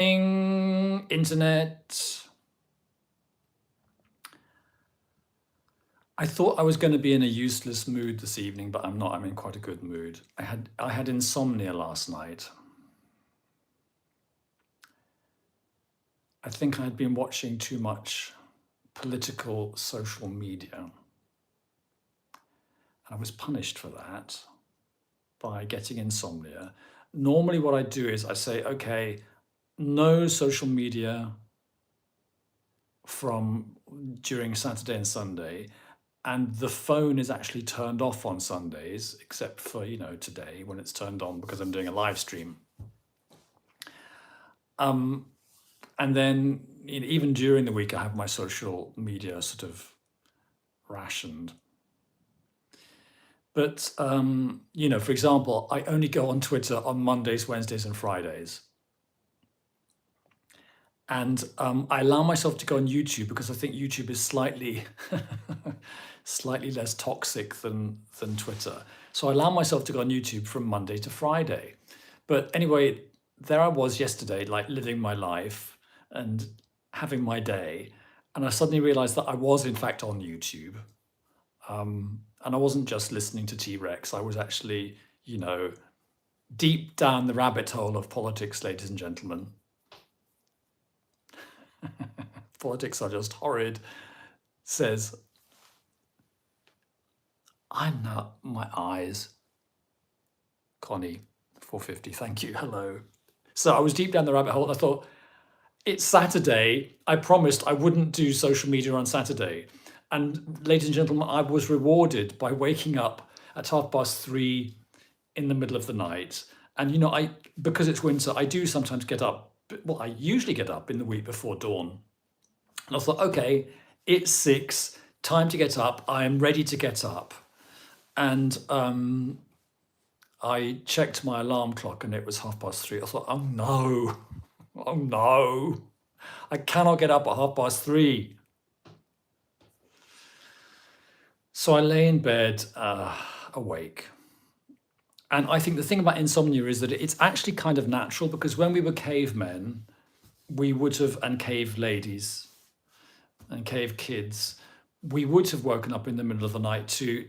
Internet. I thought I was going to be in a useless mood this evening, but I'm not. I'm in quite a good mood. I had insomnia last night. I think I had been watching too much political social media. And I was punished for that by getting insomnia. Normally what I do is I say, okay, no social media from during Saturday and Sunday, and the phone is actually turned off on Sundays, except for, today when it's turned on because I'm doing a live stream. And then even during the week, I have my social media sort of rationed. But, for example, I only go on Twitter on Mondays, Wednesdays, and Fridays. And I allow myself to go on YouTube because I think YouTube is slightly less toxic than Twitter. So I allow myself to go on YouTube from Monday to Friday. But anyway, there I was yesterday, like living my life and having my day. And I suddenly realized that I was in fact on YouTube. And I wasn't just listening to T-Rex. I was actually, deep down the rabbit hole of politics, ladies and gentlemen. Politics are just horrid, says, I'm not, my eyes. Connie, 450, thank you, hello. So I was deep down the rabbit hole and I thought, it's Saturday. I promised I wouldn't do social media on Saturday. And ladies and gentlemen, I was rewarded by waking up at 3:30 in the middle of the night. And, because it's winter, I do sometimes get up. Well, I usually get up in the week before dawn. And I thought, okay, it's 6, time to get up. I am ready to get up. And I checked my alarm clock and it was 3:30. I thought, oh no, I cannot get up at 3:30. So I lay in bed awake. And I think the thing about insomnia is that it's actually kind of natural, because when we were cavemen, we would have, and cave ladies and cave kids, we would have woken up in the middle of the night to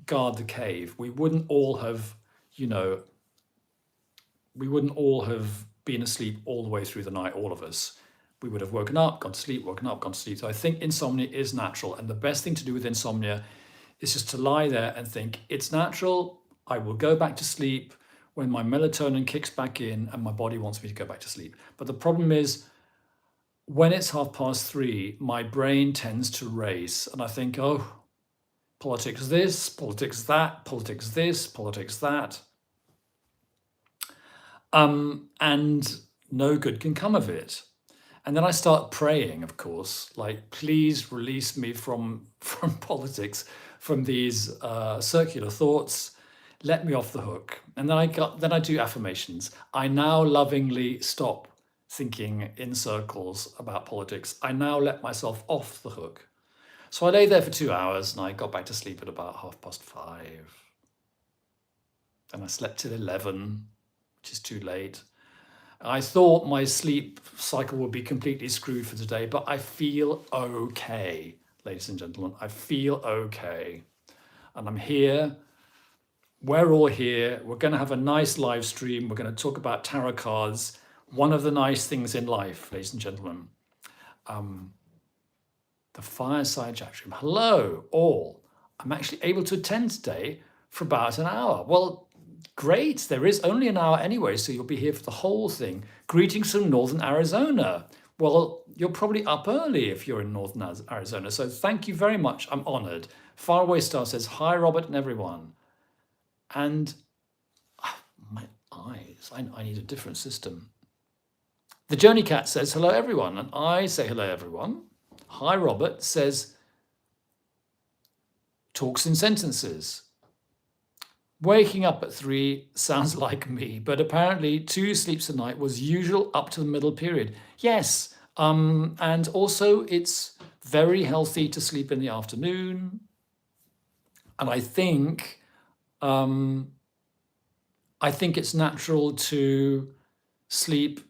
guard the cave. We wouldn't all have, been asleep all the way through the night, all of us. We would have woken up, gone to sleep, woken up, gone to sleep. So I think insomnia is natural. And the best thing to do with insomnia is just to lie there and think, it's natural. I will go back to sleep when my melatonin kicks back in and my body wants me to go back to sleep. But the problem is, when it's 3:30, my brain tends to race and I think, oh, politics this, politics that, politics this, politics that. And no good can come of it. And then I start praying, of course, like, please release me from politics, from these circular thoughts. Let me off the hook. And then I do affirmations. I now lovingly stop thinking in circles about politics. I now let myself off the hook. So I lay there for 2 hours and I got back to sleep at about 5:30. Then I slept till 11, which is too late. I thought my sleep cycle would be completely screwed for today, but I feel okay, ladies and gentlemen. I feel okay. And I'm here. We're all here. We're going to have a nice live stream. We're going to talk about tarot cards. One of the nice things in life, ladies and gentlemen. The fireside chat room. Hello, all. I'm actually able to attend today for about an hour. Well, great. There is only an hour anyway, so you'll be here for the whole thing. Greetings from Northern Arizona. Well, you're probably up early if you're in Northern Arizona, so thank you very much. I'm honored. Faraway Star says, hi, Robert and everyone. And my eyes, I need a different system. The Journey Cat says, hello, everyone. And I say, hello, everyone. Hi, Robert says, talks in sentences. Waking up at 3 sounds like me, but apparently 2 sleeps a night was usual up to the middle period. Yes, and also it's very healthy to sleep in the afternoon. And I think it's natural to sleep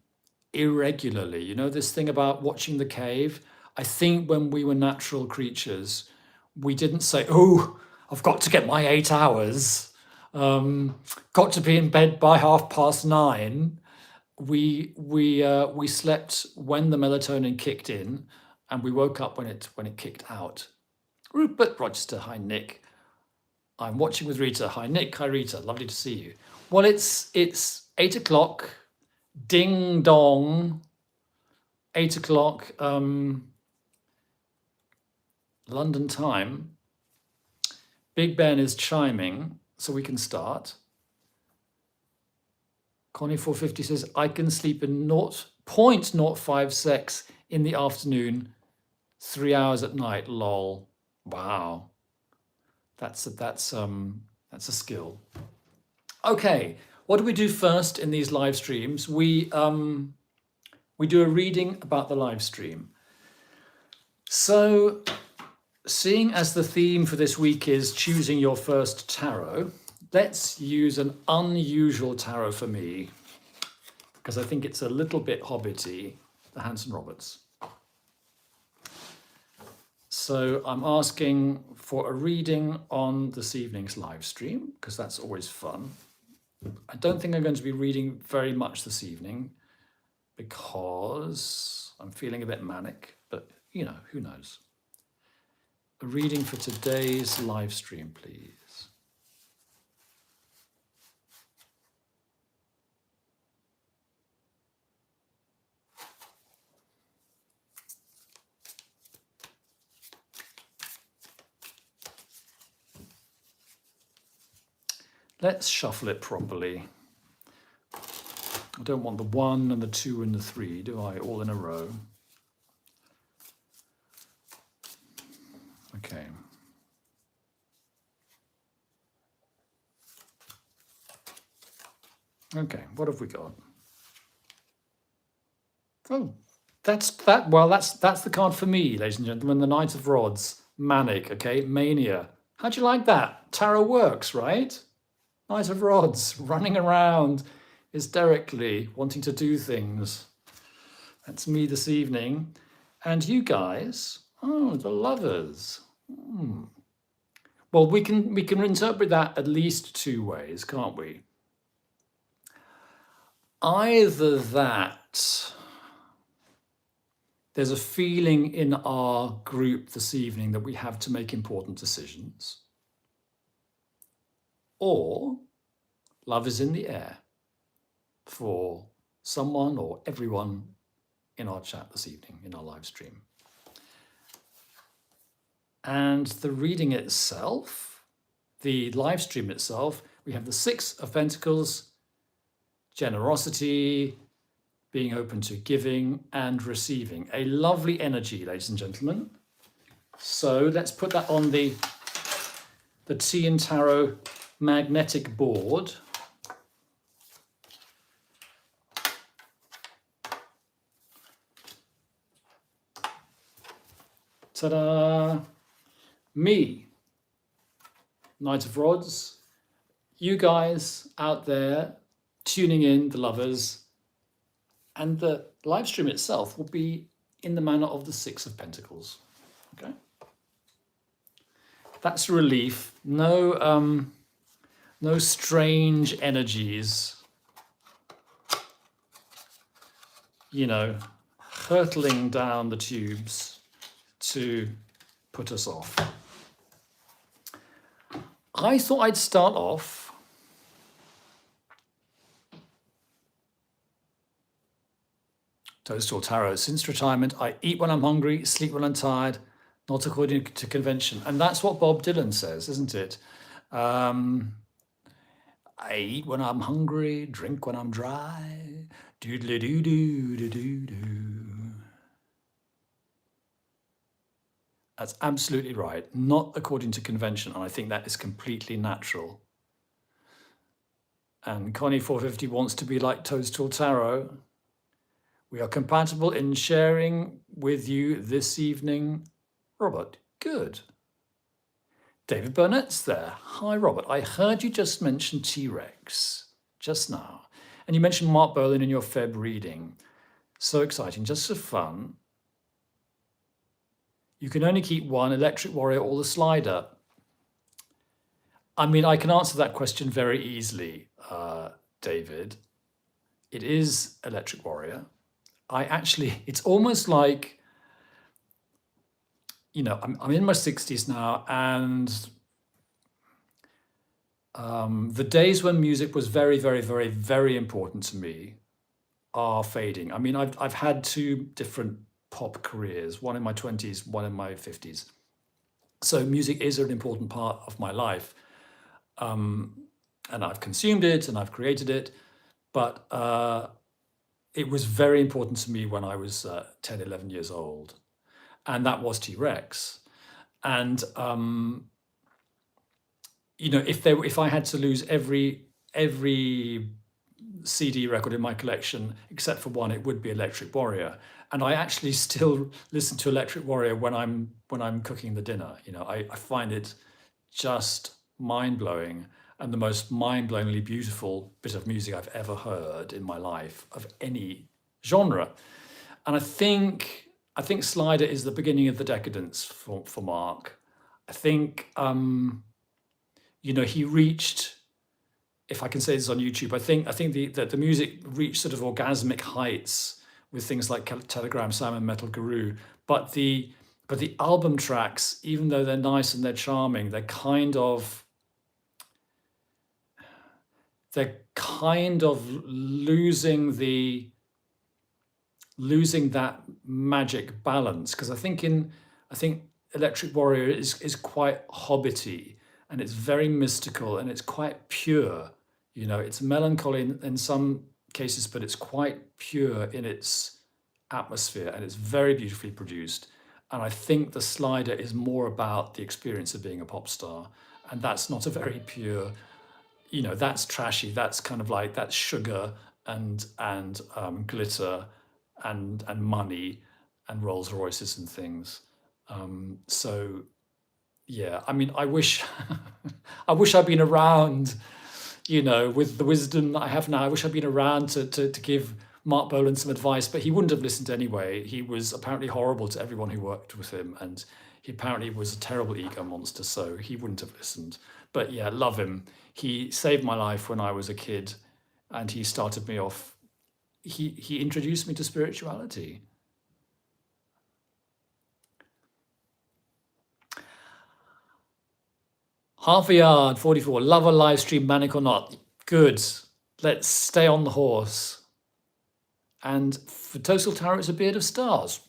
irregularly. You know, this thing about watching the cave? I think when we were natural creatures, we didn't say, oh, I've got to get my 8 hours, got to be in bed by 9:30. We slept when the melatonin kicked in, and we woke up when it kicked out. Rupert Rochester, hi Nick. I'm watching with Rita. Hi Nick, hi Rita. Lovely to see you. Well, it's 8 o'clock. Ding dong. 8 o'clock London time. Big Ben is chiming, so we can start. Connie 450 says, I can sleep in 0.05 secs in the afternoon, 3 hours at night, lol. Wow. That's a skill. Okay, what do we do first in these live streams? We do a reading about the live stream. So, seeing as the theme for this week is choosing your first tarot, let's use an unusual tarot for me, because I think it's a little bit hobbity, the Hanson Roberts. So I'm asking for a reading on this evening's live stream, because that's always fun. I don't think I'm going to be reading very much this evening, because I'm feeling a bit manic, but you know, who knows. A reading for today's live stream, please. Let's shuffle it properly. I don't want the 1 and the 2 and the 3, do I? All in a row. Okay. Okay, what have we got? Oh, that's the card for me, ladies and gentlemen. The Knight of Rods, manic. Okay, mania. How'd you like that? Tarot works, right? Knight of Rods, running around hysterically, wanting to do things. That's me this evening. And you guys, oh, the Lovers. Well, we can interpret that at least 2 ways, can't we? Either that there's a feeling in our group this evening that we have to make important decisions, or love is in the air for someone or everyone in our chat this evening, in our live stream. And the reading itself, the live stream itself, we have the 6 of Pentacles, generosity, being open to giving and receiving. A lovely energy, ladies and gentlemen. So let's put that on the Tea and Tarot magnetic board. Ta-da! Me, Knight of Rods. You guys out there tuning in, the Lovers. And the live stream itself will be in the manner of the 6 of Pentacles. Okay? That's relief. No strange energies, you know, hurtling down the tubes to put us off. I thought I'd start off Toadstool Tarot. Since retirement, I eat when I'm hungry, sleep when I'm tired, not according to convention. And that's what Bob Dylan says, isn't it? I eat when I'm hungry, drink when I'm dry, doodly doo doo doo doo doo. That's absolutely right. Not according to convention, and I think that is completely natural. And Connie 450 wants to be like Toadstool Tarot. We are compatible in sharing with you this evening. Robert, good. David Burnett's there. Hi, Robert. I heard you just mention T-Rex just now. And you mentioned Mark Bolan in your Feb reading. So exciting, just for fun. You can only keep one, Electric Warrior or the Slider. I mean, I can answer that question very easily, David. It is Electric Warrior. It's almost like, I'm in my 60s now, and the days when music was very, very, very, very important to me are fading. I mean, I've had two different pop careers, one in my 20s, one in my 50s. So music is an important part of my life. And I've consumed it and I've created it. But it was very important to me when I was 10, 11 years old. And that was T-Rex. And, if I had to lose every CD record in my collection, except for one, it would be Electric Warrior. And I actually still listen to Electric Warrior when I'm cooking the dinner. I find it just mind-blowing and the most mind-blowingly beautiful bit of music I've ever heard in my life of any genre. And I think Slider is the beginning of the decadence for Mark. I think he reached, if I can say this on YouTube, I think the music reached sort of orgasmic heights with things like Telegram Sam and Metal Guru, but the album tracks, even though they're nice and they're charming, they're kind of losing that magic balance, because I think Electric Warrior is quite hobbity, and it's very mystical, and it's quite pure. It's melancholy in some cases, but it's quite pure in its atmosphere, and it's very beautifully produced. And I think the Slider is more about the experience of being a pop star, and that's not a very pure. That's trashy. That's kind of like, that's sugar and glitter and money and Rolls Royces and things. So yeah, I mean, I wish I'd been around, with the wisdom that I have now. I wish I'd been around to give Mark Bolan some advice, but he wouldn't have listened anyway. He was apparently horrible to everyone who worked with him, and he apparently was a terrible ego monster, so he wouldn't have listened. But yeah, love him. He saved my life when I was a kid, and he started me off. He introduced me to spirituality. Half a yard, 44. Love a live stream, manic or not. Good. Let's stay on the horse. And for Total Tarot, it's a beard of stars.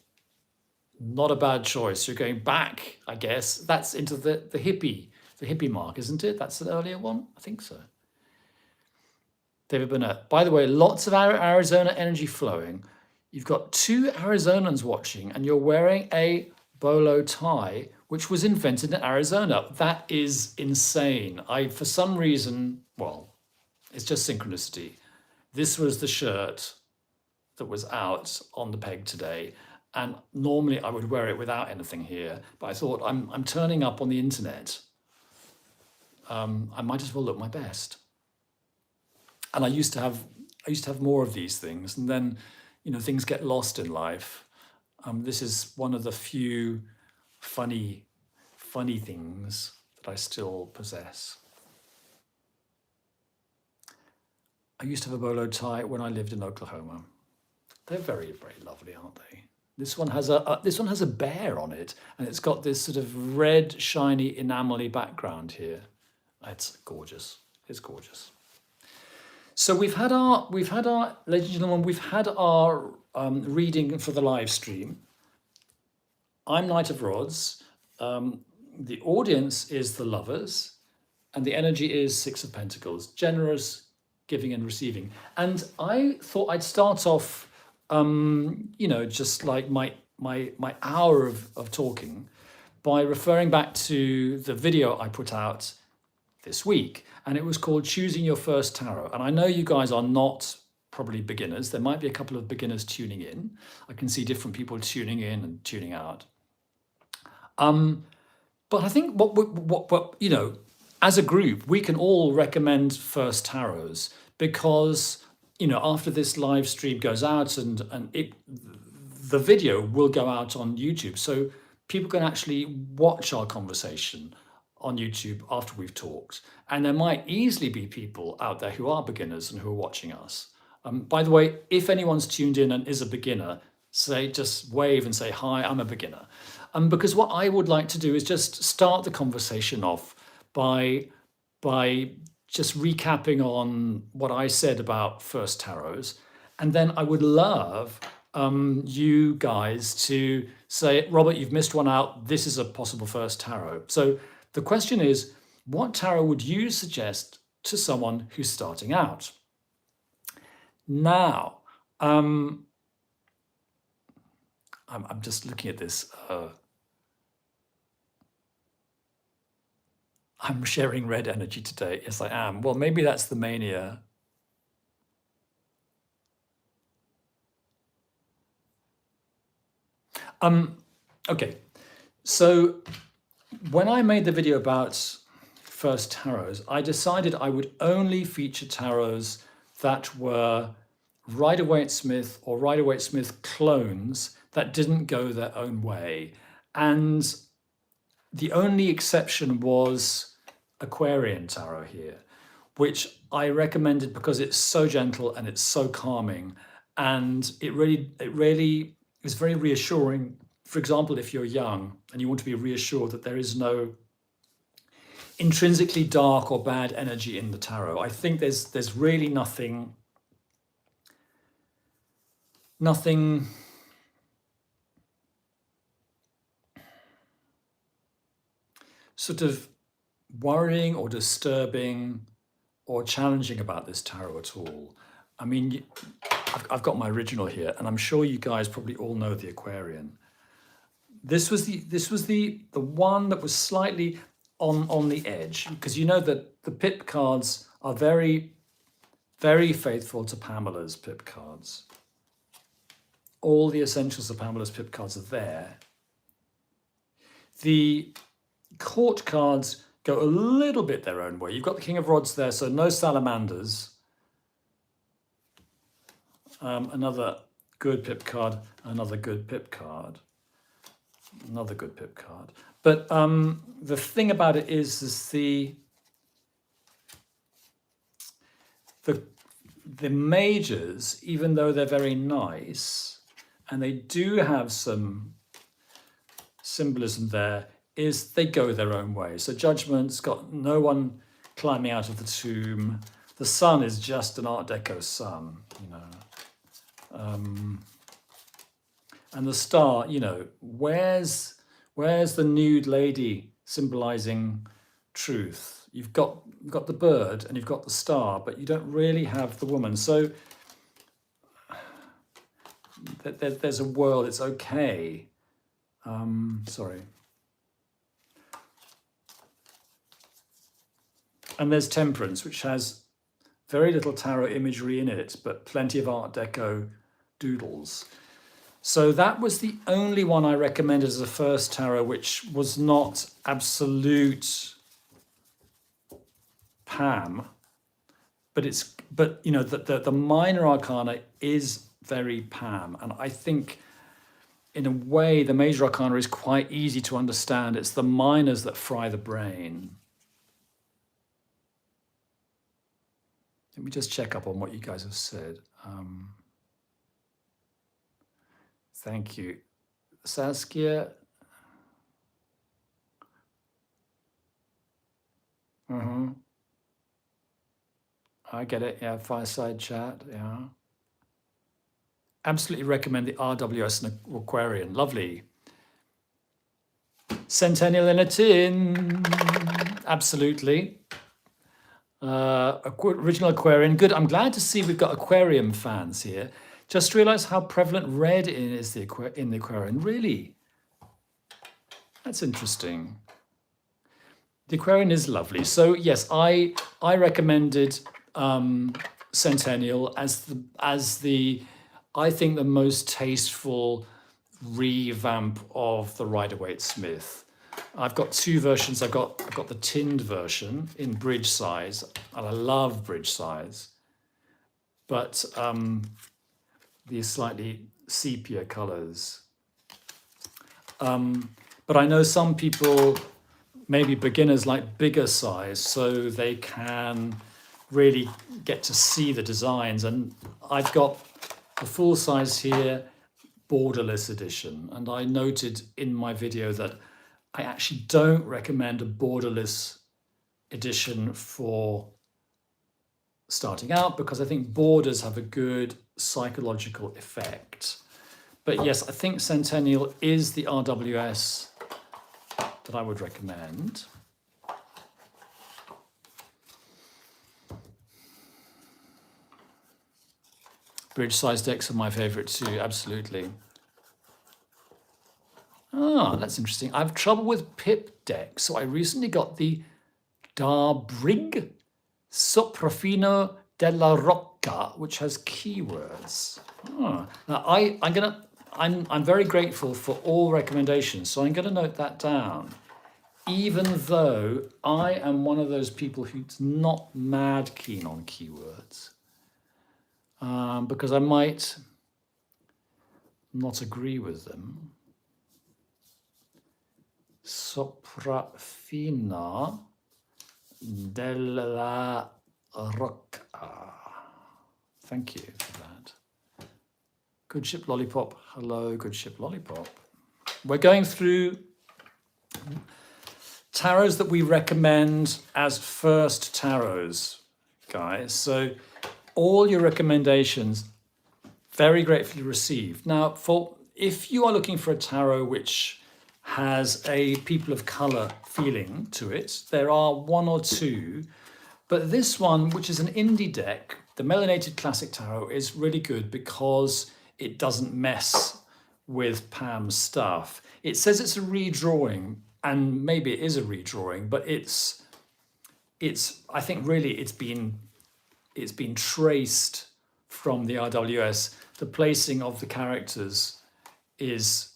Not a bad choice. You're going back, I guess. That's into the hippie mark, isn't it? That's an earlier one? I think so. David Burnett. By the way, lots of Arizona energy flowing. You've got two Arizonans watching, and you're wearing a bolo tie, which was invented in Arizona. That is insane. For some reason, well, it's just synchronicity. This was the shirt that was out on the peg today. And normally I would wear it without anything here, but I thought, I'm turning up on the internet. I might as well look my best. And I used to have more of these things, and then, things get lost in life. This is one of the few funny things that I still possess. I used to have a bolo tie when I lived in Oklahoma. They're very, very lovely, aren't they? This one has a bear on it, and it's got this sort of red, shiny, enamel-y background here. It's gorgeous. It's gorgeous. So we've had our, ladies and gentlemen, we've had our reading for the live stream. I'm Knight of Rods. The audience is the lovers, and the energy is Six of Pentacles, generous, giving and receiving. And I thought I'd start off, just like my hour of talking, by referring back to the video I put out this week, and it was called Choosing Your First Tarot. And I know you guys are not probably beginners. There might be a couple of beginners tuning in. I can see different people tuning in and tuning out. But I think what as a group, we can all recommend first tarots, because after this live stream goes out, and the video will go out on YouTube, so people can actually watch our conversation on YouTube after we've talked. And there might easily be people out there who are beginners and who are watching us. By the way, if anyone's tuned in and is a beginner, just wave and say, hi, I'm a beginner. Because what I would like to do is just start the conversation off by just recapping on what I said about first tarots. And then I would love you guys to say, Robert, you've missed one out. This is a possible first tarot. So the question is, what tarot would you suggest to someone who's starting out? Now, I'm just looking at this. I'm sharing red energy today. Yes, I am. Well, maybe that's the mania. Okay, so when I made the video about first tarots, I decided I would only feature tarots that were Rider-Waite-Smith or Rider-Waite-Smith clones that didn't go their own way. And the only exception was Aquarian tarot here, which I recommended because it's so gentle and it's so calming, and it really is very reassuring. For example, if you're young and you want to be reassured that there is no intrinsically dark or bad energy in the tarot, I think there's really nothing sort of worrying or disturbing or challenging about this tarot at all. I mean, I've got my original here, and I'm sure you guys probably all know the Aquarian. This was the one that was slightly on the edge, because you know that the pip cards are very, very faithful to Pamela's pip cards. All the essentials of Pamela's pip cards are there. The court cards go a little bit their own way. You've got the King of Rods there, so no salamanders. Another good pip card, another good pip card, another good pip card. But the thing about it is the majors, even though they're very nice, and they do have some symbolism there, is they go their own way. So Judgment's got no one climbing out of the tomb. The sun is just an Art Deco sun, you know. And the star, you know, where's the nude lady symbolizing truth? You've got the bird and you've got the star, but you don't really have the woman. So there's a world, it's okay. Sorry. And there's Temperance, which has very little tarot imagery in it, but plenty of Art Deco doodles. So that was the only one I recommended as a first tarot, which was not absolute Pam, but you know, the minor arcana is very Pam, and I think in a way the major arcana is quite easy to understand. It's the minors that fry the brain. Let me just check up on what you guys have said. Thank you. Saskia. I get it, yeah, fireside chat, yeah. Absolutely recommend the RWS and Aquarian, lovely. Centennial in a tin, absolutely. Original Aquarian, good. I'm glad to see we've got aquarium fans here. Just realised how prevalent red is in the Aquarian. Really? That's interesting. The Aquarian is lovely. So yes, I recommended Centennial as the I think the most tasteful revamp of the Rider-Waite-Smith. I've got two versions. I've got the tinned version in bridge size, and I love bridge size. but these slightly sepia colors. But I know some people, maybe beginners, like bigger size, so they can really get to see the designs. And I've got the full size here, borderless edition. And I noted in my video that I actually don't recommend a borderless edition for starting out, because I think borders have a good psychological effect. But yes, I think Centennial is the RWS that I would recommend. Bridge size decks are my favorite too, absolutely. Ah, that's interesting. I have trouble with pip decks, so I recently got the Brig Soprafino della Rocca, which has keywords. Ah. Now I'm very grateful for all recommendations, so I'm gonna note that down. Even though I am one of those people who's not mad keen on keywords, because I might not agree with them. Soprafina della Rocca. Thank you for that. Good Ship Lollipop. Hello, Good Ship Lollipop. We're going through tarots that we recommend as first tarots, guys. So all your recommendations, very gratefully received. Now, if you are looking for a tarot which has a people of color feeling to it, there are one or two, but this one, which is an indie deck, the Melanated Classic Tarot, is really good because it doesn't mess with Pam's stuff. It says it's a redrawing, and maybe it is a redrawing, but it's I think really it's been traced from the RWS. The placing of the characters is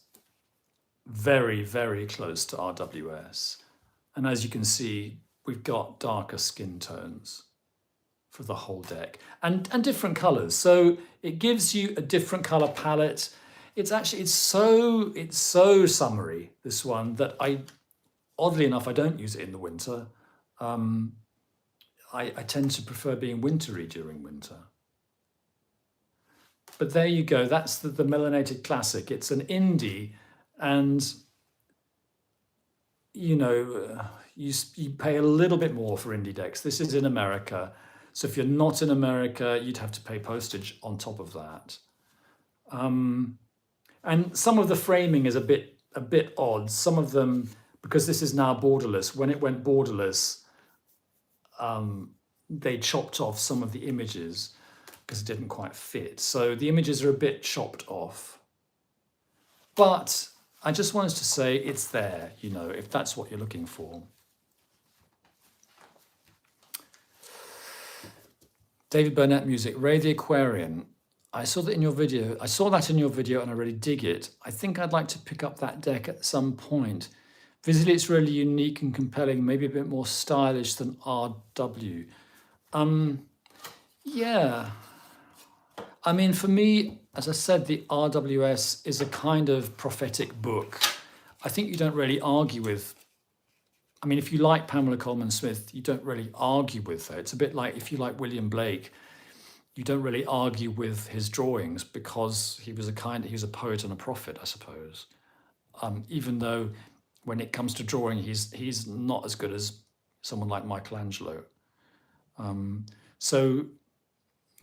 very, very close to RWS. And as you can see, we've got darker skin tones for the whole deck and different colors. So it gives you a different color palette. It's so summery, this one, that oddly enough, I don't use it in the winter. I tend to prefer being wintry during winter. But there you go. That's the Melanated Classic. It's an indie, and you know, you pay a little bit more for indie decks. This is in America, so if you're not in America, you'd have to pay postage on top of that. And some of the framing is a bit odd. Some of them, because this is now borderless. When it went borderless, they chopped off some of the images because it didn't quite fit. So the images are a bit chopped off. But I just wanted to say it's there, you know, if that's what you're looking for. David Burnett music, Ray the Aquarian. I saw that in your video. And I really dig it. I think I'd like to pick up that deck at some point. Visually, it's really unique and compelling, maybe a bit more stylish than RW. Yeah. I mean, for me, as I said, the RWS is a kind of prophetic book. I think you don't really argue with, I mean, if you like Pamela Coleman Smith, you don't really argue with her. It's a bit like if you like William Blake, you don't really argue with his drawings because he was a poet and a prophet, I suppose. Even though when it comes to drawing, he's not as good as someone like Michelangelo. So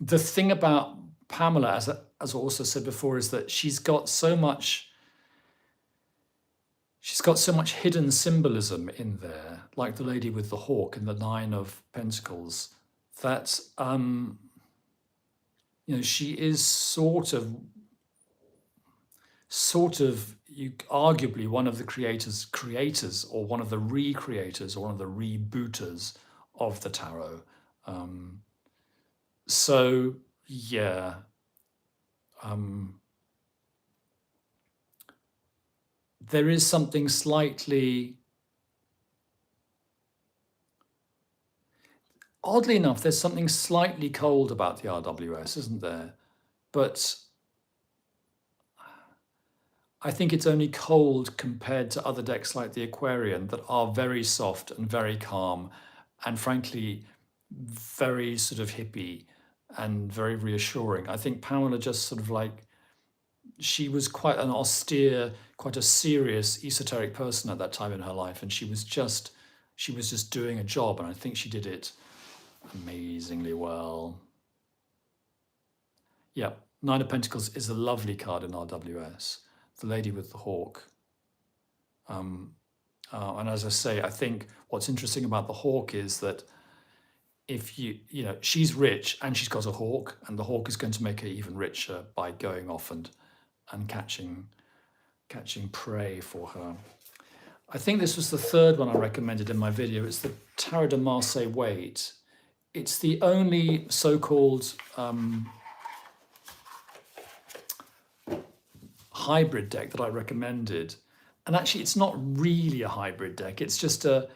the thing about Pamela, as I also said before, is that she's got so much hidden symbolism in there, like the lady with the hawk and the 9 of Pentacles, that you know, she is sort of arguably one of the creators, or one of the recreators, or one of the rebooters of the tarot. So yeah. There is something slightly oddly enough, there's something slightly cold about the RWS, isn't there? But I think it's only cold compared to other decks like the Aquarian that are very soft and very calm and frankly, very sort of hippie and very reassuring. I think Pamela just sort of like, she was quite an austere, quite a serious, esoteric person at that time in her life. And she was just doing a job. And I think she did it amazingly well. Yeah, Nine of Pentacles is a lovely card in RWS. The Lady with the Hawk. And as I say, I think what's interesting about the Hawk is that if you know, she's rich and she's got a hawk, and the hawk is going to make her even richer by going off and catching prey for her. I think this was the third one I recommended in my video. It's the Tarot de Marseille Weight. It's the only so-called hybrid deck that I recommended. And actually, it's not really a hybrid deck. It's just a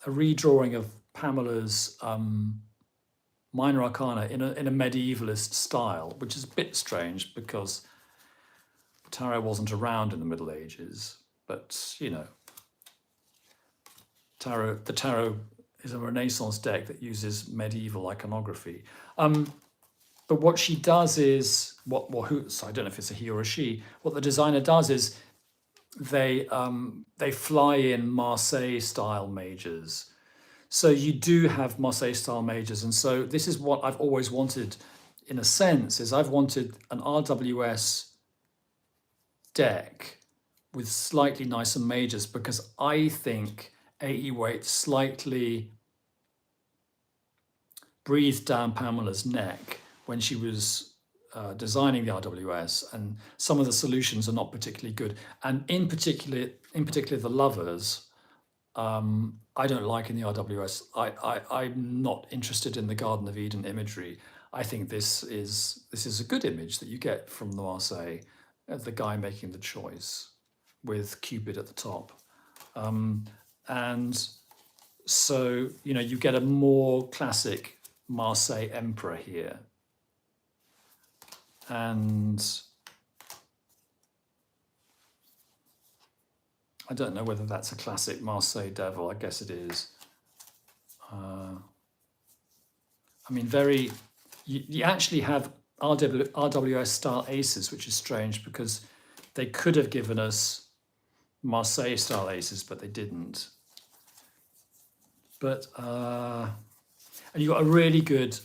redrawing of Pamela's minor arcana in a medievalist style, which is a bit strange because tarot wasn't around in the Middle Ages. But you know, the tarot is a Renaissance deck that uses medieval iconography. But what she does is so I don't know if it's a he or a she. What the designer does is they fly in Marseille style mages. So you do have Marseille style mages, and so this is what I've always wanted. In a sense, is I've wanted an RWS deck with slightly nicer mages because I think A.E. Waite slightly breathed down Pamela's neck when she was designing the RWS, and some of the solutions are not particularly good. And in particular the lovers, I don't like in the RWS. I'm not interested in the Garden of Eden imagery. I think this is a good image that you get from the Marseille, the guy making the choice with Cupid at the top. And so, you know, you get a more classic Marseille emperor here. And I don't know whether that's a classic Marseille devil. I guess it is. I mean, you actually have RWS style aces, which is strange because they could have given us Marseille style aces, but they didn't. But, and you got a really good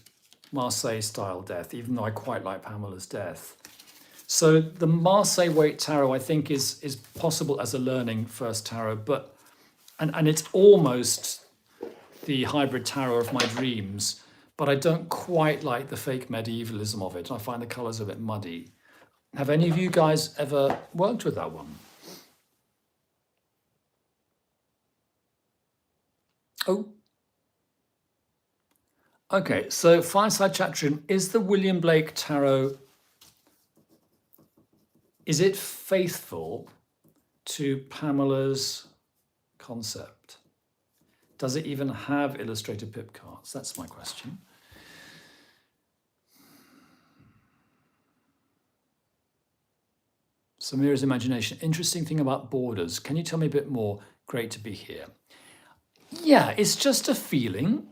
Marseille style death, even though I quite like Pamela's death. So the Marseille Weight Tarot, I think, is possible as a learning first tarot, but and it's almost the hybrid tarot of my dreams, but I don't quite like the fake medievalism of it. I find the colours a bit muddy. Have any of you guys ever worked with that one? Oh. Okay, so Fireside Chat Room, is the William Blake Tarot, is it faithful to Pamela's concept? Does it even have illustrated pip cards? That's my question. Samira's Imagination, interesting thing about borders. Can you tell me a bit more? Great to be here. Yeah, it's just a feeling.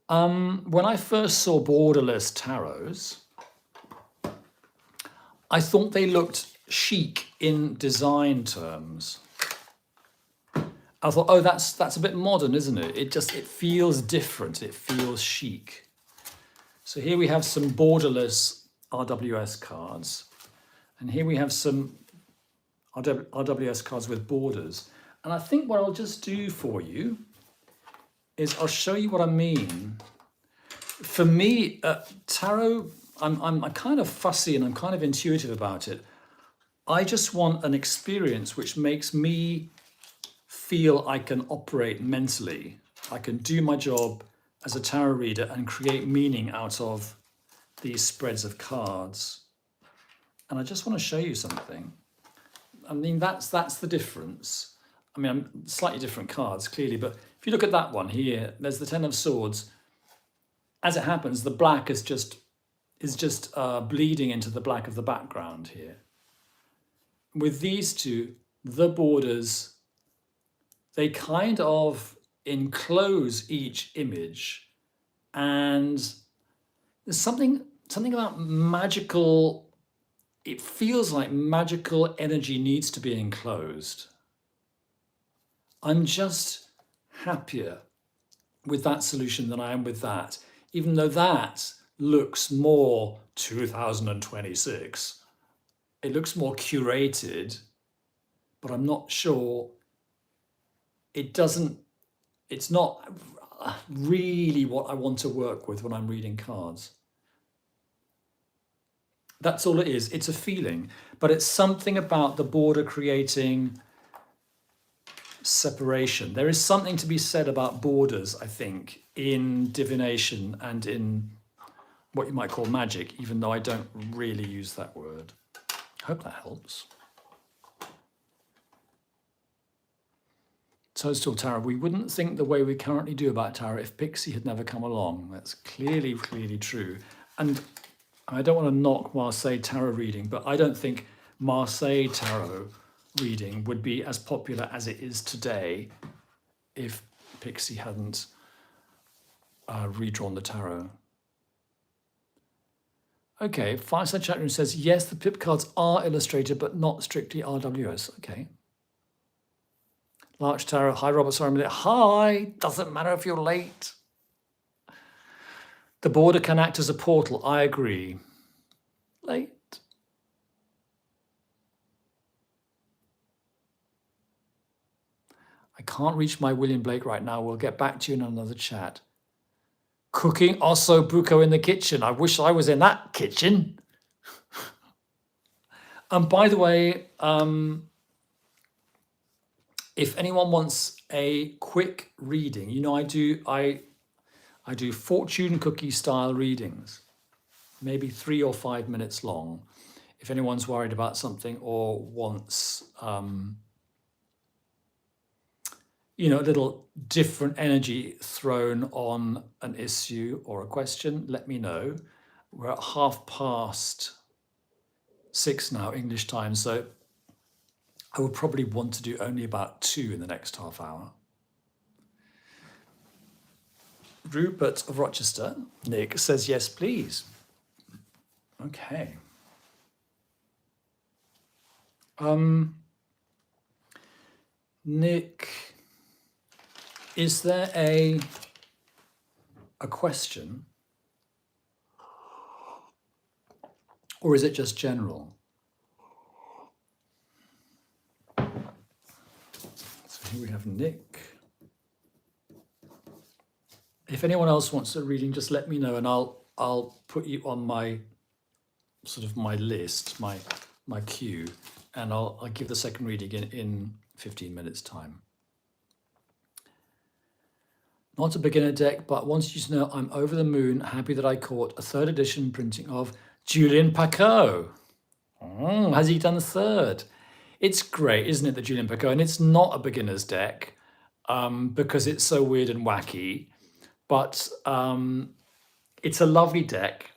When I first saw borderless tarots, I thought they looked chic in design terms. I thought, oh, that's a bit modern, isn't it? It feels different. It feels chic. So here we have some borderless RWS cards, and here we have some RWS cards with borders. And I think what I'll just do for you is I'll show you what I mean. For me, tarot, I'm kind of fussy and I'm kind of intuitive about it. I just want an experience which makes me feel I can operate mentally. I can do my job as a tarot reader and create meaning out of these spreads of cards. And I just want to show you something. I mean, that's the difference. I mean, slightly different cards, clearly, but if you look at that one here, there's the Ten of Swords. As it happens, the black is just bleeding into the black of the background here. With these two, the borders, they kind of enclose each image, and there's something about magical. It feels like magical energy needs to be enclosed. I'm just happier with that solution than I am with that, even though that looks more 2026. It looks more curated, but I'm not sure. It's not really what I want to work with when I'm reading cards. That's all it is. It's a feeling, but it's something about the border creating separation. There is something to be said about borders, I think, in divination and in what you might call magic, even though I don't really use that word. I hope that helps. Toadstool Tarot. We wouldn't think the way we currently do about tarot if Pixie had never come along. That's clearly true. And I don't want to knock Marseille tarot reading, but I don't think Marseille tarot reading would be as popular as it is today if Pixie hadn't redrawn the tarot. Okay, Fireside Chat Room says, yes, the pip cards are illustrated, but not strictly RWS. Okay. Larch Tarot, hi Robert, sorry I'm late. Hi, doesn't matter if you're late. The border can act as a portal, I agree. Late. I can't reach my William Blake right now. We'll get back to you in another chat. Cooking osso buco in the kitchen. I wish I was in that kitchen. And by the way, if anyone wants a quick reading, you know, I do fortune cookie style readings, maybe 3 or 5 minutes long. If anyone's worried about something or wants, you know, a little different energy thrown on an issue or a question, let me know. We're at 6:30 now, English time, so I would probably want to do only about 2 in the next half hour. Rupert of Rochester, Nick, says yes, please. Okay. Nick, is there a question? Or is it just general? So here we have Nick. If anyone else wants a reading, just let me know and I'll put you on my sort of my list, my queue, and I'll give the second reading in 15 minutes time. Not a beginner deck, but wanted you to know I'm over the moon, happy that I caught a 3rd edition printing of Julian Pacot. Has he done a 3rd? It's great, isn't it, the Julian Pacot? And it's not a beginner's deck because it's so weird and wacky, but it's a lovely deck.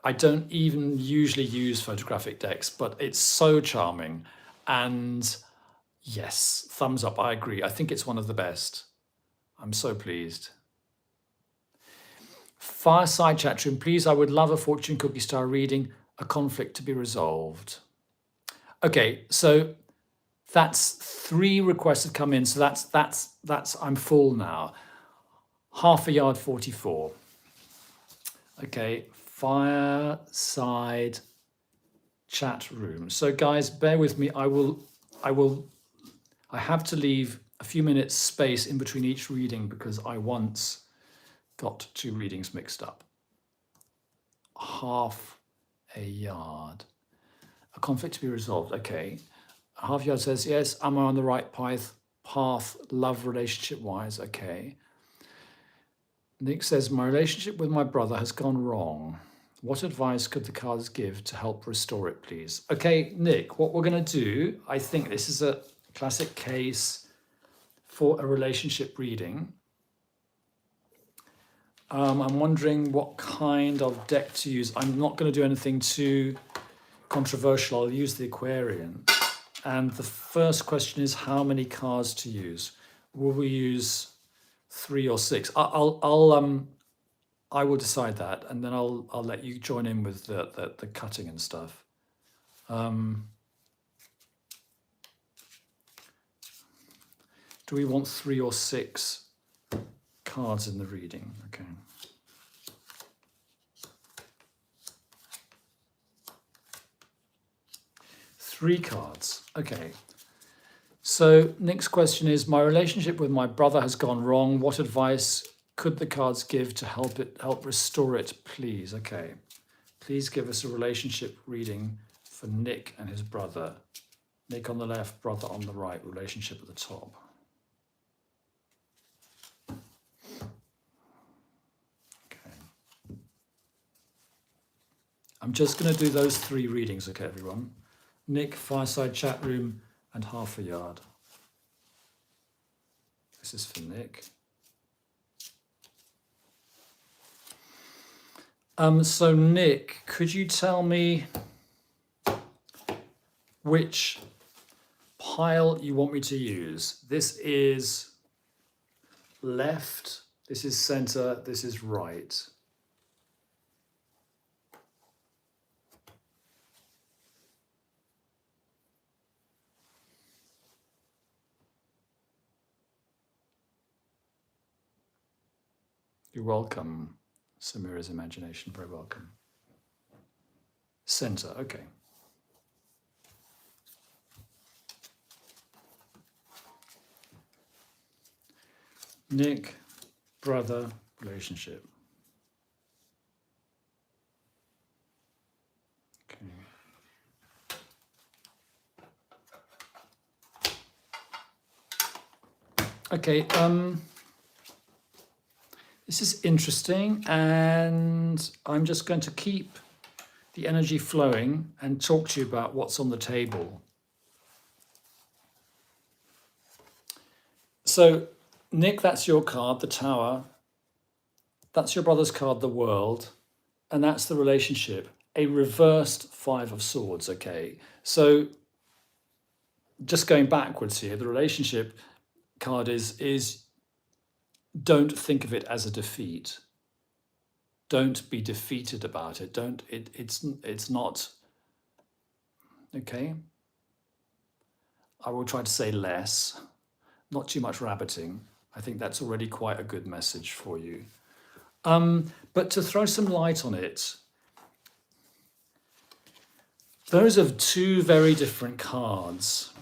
I don't even usually use photographic decks, but it's so charming. And yes, thumbs up, I agree. I think it's one of the best. I'm so pleased. Fireside Chat Room, please, I would love a fortune cookie style reading, a conflict to be resolved. Okay, so that's 3 requests have come in, so that's I'm full now. Half a yard 44. Okay, Fireside Chat Room. So guys, bear with me. I have to leave a few minutes space in between each reading because I once got 2 readings mixed up. Half a yard. A conflict to be resolved. Okay. Half yard says, yes, am I on the right path, love, relationship-wise? Okay. Nick says, my relationship with my brother has gone wrong. What advice could the cards give to help restore it, please? Okay, Nick, what we're going to do, I think this is a Classic case for a relationship reading. I'm wondering what kind of deck to use. I'm not going to do anything too controversial. I'll use the Aquarian. And the first question is how many cards to use. Will we use 3 or 6? I will decide that, and then I'll let you join in with the cutting and stuff. Do we want 3 or 6 cards in the reading? Okay. Three cards. Okay. So next question is, my relationship with my brother has gone wrong. What advice could the cards give to help restore it, please? Okay. Please give us a relationship reading for Nick and his brother. Nick on the left, brother on the right, relationship at the top. Okay. I'm just going to do those 3 readings, okay, everyone? Nick, Fireside Chat Room, and Half a Yard. This is for Nick. So Nick, could you tell me which pile you want me to use? This is left, this is center, this is right. You're welcome, Samira's imagination, very welcome. Center, okay. Nick, brother, relationship. Okay. Okay, this is interesting, and I'm just going to keep the energy flowing and talk to you about what's on the table. So, Nick, that's your card, the Tower. That's your brother's card, the World. And that's the relationship, a reversed 5 of Swords, okay? So, just going backwards here, the relationship card is don't think of it as a defeat. Don't be defeated about it. It's not, okay? I will try to say less, not too much rabbiting. I think that's already quite a good message for you. But to throw some light on it, those are 2 very different cards.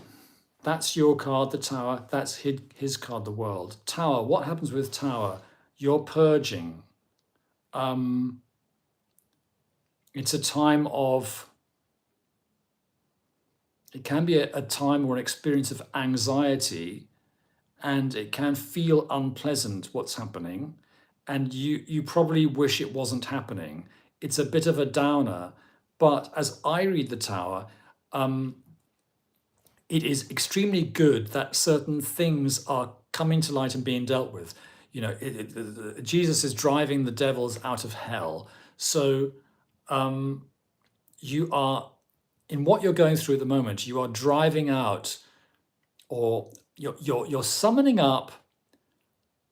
That's your card, the Tower. That's his card, the World. Tower, what happens with Tower? You're purging. It's a time of, it can be a time or an experience of anxiety, and it can feel unpleasant what's happening, and you probably wish it wasn't happening. It's a bit of a downer, but as I read the Tower, it is extremely good that certain things are coming to light and being dealt with. You know, Jesus is driving the devils out of hell. So you are, in what you're going through at the moment, you are driving out, or you're summoning up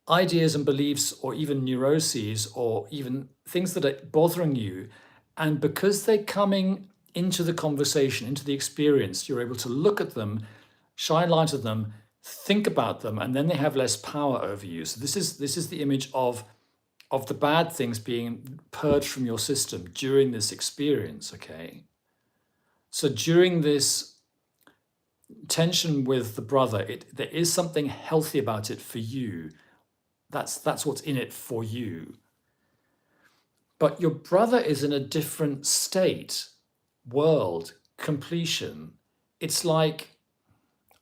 ideas and beliefs, or even neuroses, or even things that are bothering you. And because they're coming into the conversation, into the experience, you're able to look at them, shine light on them, think about them, and then they have less power over you. So this is the image of the bad things being purged from your system during this experience, okay? So during this tension with the brother, there is something healthy about it for you. That's what's in it for you. But your brother is in a different state, world, completion. It's like,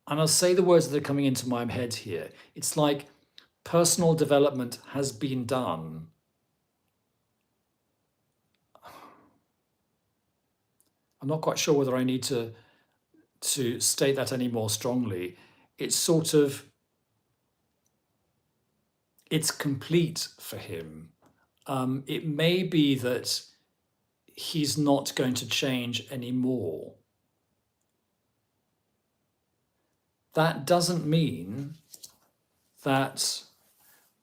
and I'll say the words that are coming into my head here, it's like personal development has been done. I'm not quite sure whether I need to state that any more strongly. it's sort of, it's complete for him. It may be that he's not going to change anymore. That doesn't mean that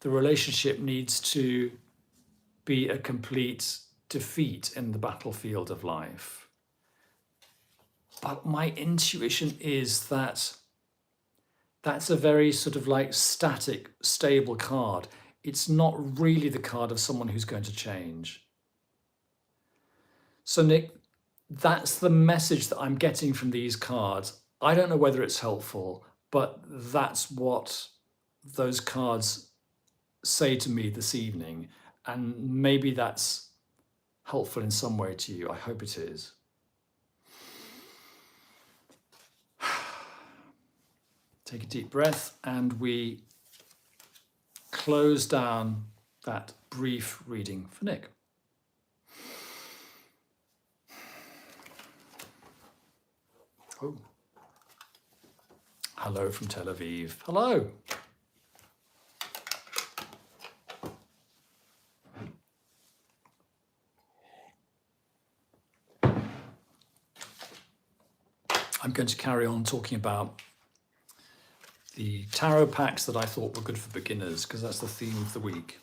the relationship needs to be a complete defeat in the battlefield of life. But my intuition is that that's a very sort of like static, stable card. It's not really the card of someone who's going to change. So Nick, that's the message that I'm getting from these cards. I don't know whether it's helpful, but that's what those cards say to me this evening. And maybe that's helpful in some way to you. I hope it is. Take a deep breath, and we close down that brief reading for Nick. Oh. Hello from Tel Aviv. Hello. I'm going to carry on talking about the tarot packs that I thought were good for beginners, because that's the theme of the week.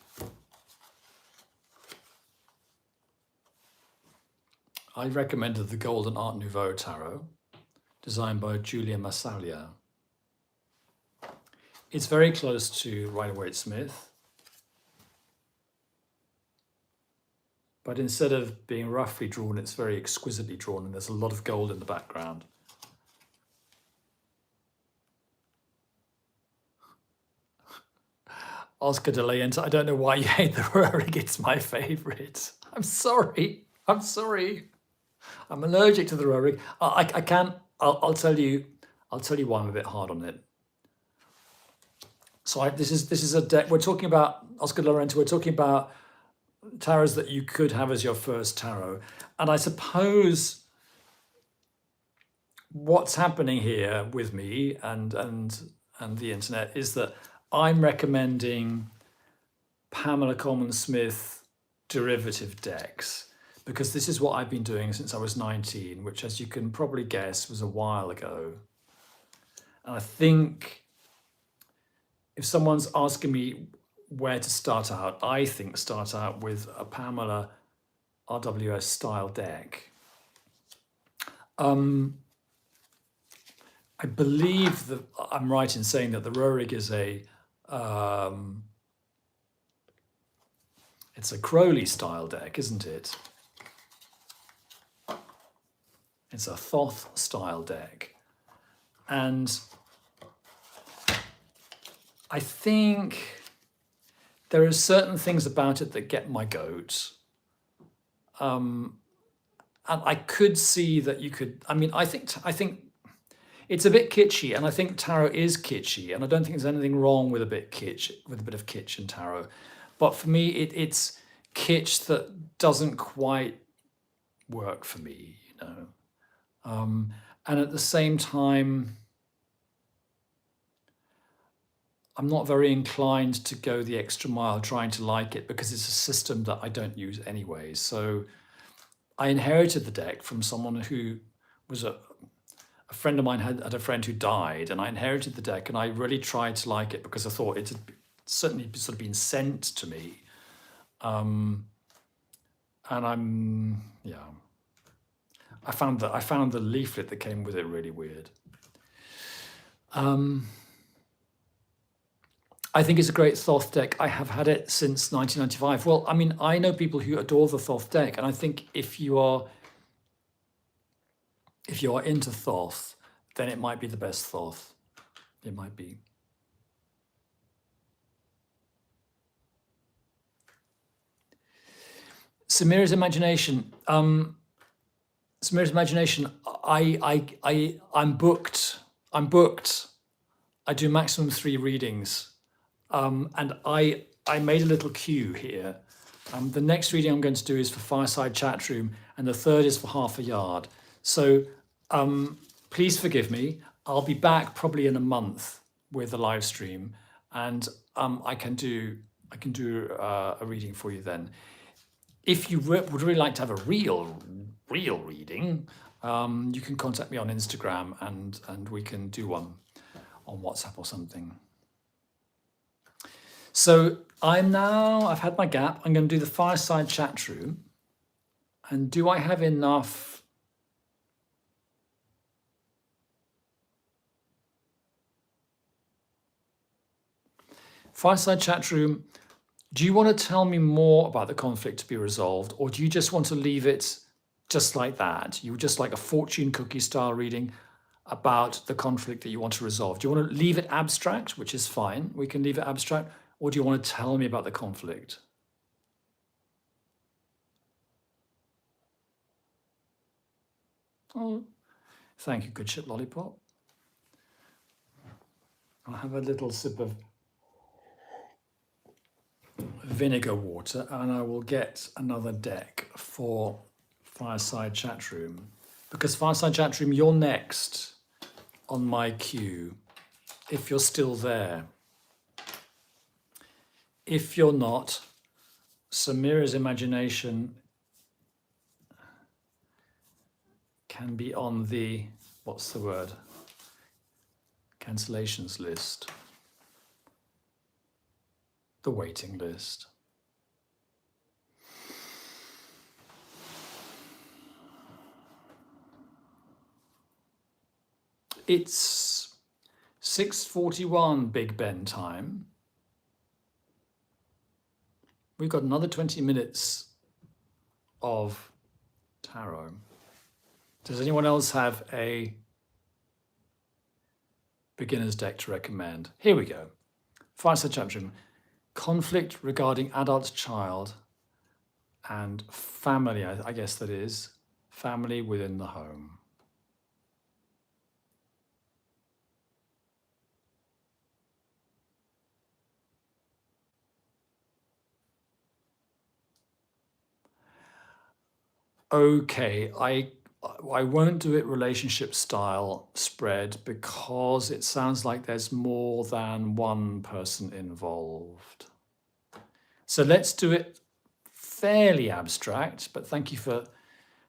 I recommended the Golden Art Nouveau Tarot, designed by Julia Massalia. It's very close to Rider-Waite-Smith, but instead of being roughly drawn, it's very exquisitely drawn, and there's a lot of gold in the background. Oscar de la Hoya, I don't know why you hate the Roerich, it's my favorite. I'm sorry. I'm allergic to the Roerich. I can't, I'll tell you why I'm a bit hard on it. So this is a deck, we're talking about, Oscar de la Hoya, we're talking about tarots that you could have as your first tarot. And I suppose what's happening here with me and the internet is that I'm recommending Pamela Coleman-Smith derivative decks, because this is what I've been doing since I was 19, which, as you can probably guess, was a while ago. And I think if someone's asking me where to start out, I think start out with a Pamela RWS style deck. I believe that I'm right in saying that the Roerich is it's a Crowley style deck, isn't it? It's a Thoth style deck. And I think there are certain things about it that get my goat. And I could see that you could, I mean, I think it's a bit kitschy, and I think tarot is kitschy, and I don't think there's anything wrong with a bit of kitsch in tarot. But for me, it's kitsch that doesn't quite work for me, you know. And at the same time, I'm not very inclined to go the extra mile trying to like it, because it's a system that I don't use anyway. So I inherited the deck from someone who was a friend of mine had a friend who died, and I inherited the deck, and I really tried to like it because I thought it had certainly sort of been sent to me. And I found the leaflet that came with it really weird. I think it's a great Thoth deck. I have had it since 1995. Well, I mean, I know people who adore the Thoth deck, and I think if you are into Thoth, then it might be the best Thoth. It might be. Samira's imagination. Samira's imagination. I'm booked. I do maximum 3 readings, and I made a little queue here. The next reading I'm going to do is for Fireside Chat Room, and the third is for Half a Yard. So please forgive me. I'll be back probably in a month with a live stream, and I can do a reading for you then. If you would really like to have a real reading, you can contact me on Instagram, and we can do one on WhatsApp or something. So I've had my gap. I'm going to do the fireside chat room. And do I have enough? Fireside chat room, do you want to tell me more about the conflict to be resolved, or do you just want to leave it just like that? You would just like a fortune cookie style reading about the conflict that you want to resolve. Do you want to leave it abstract, which is fine, we can leave it abstract, or do you want to tell me about the conflict? Oh, thank you, good ship lollipop. I'll have a little sip of vinegar water, and I will get another deck for Fireside Chat Room, because Fireside Chat Room, you're next on my queue, if you're still there. If you're not, Samira's imagination can be on the, what's the word, cancellations list, the waiting list. It's 6:41 Big Ben time. We've got another 20 minutes of tarot. Does anyone else have a beginner's deck to recommend? Here we go. Fireside Chat Room. Conflict regarding adult-child and family, I guess that is. Family within the home. Okay, I won't do it relationship style spread because it sounds like there's more than one person involved. So let's do it fairly abstract, but thank you for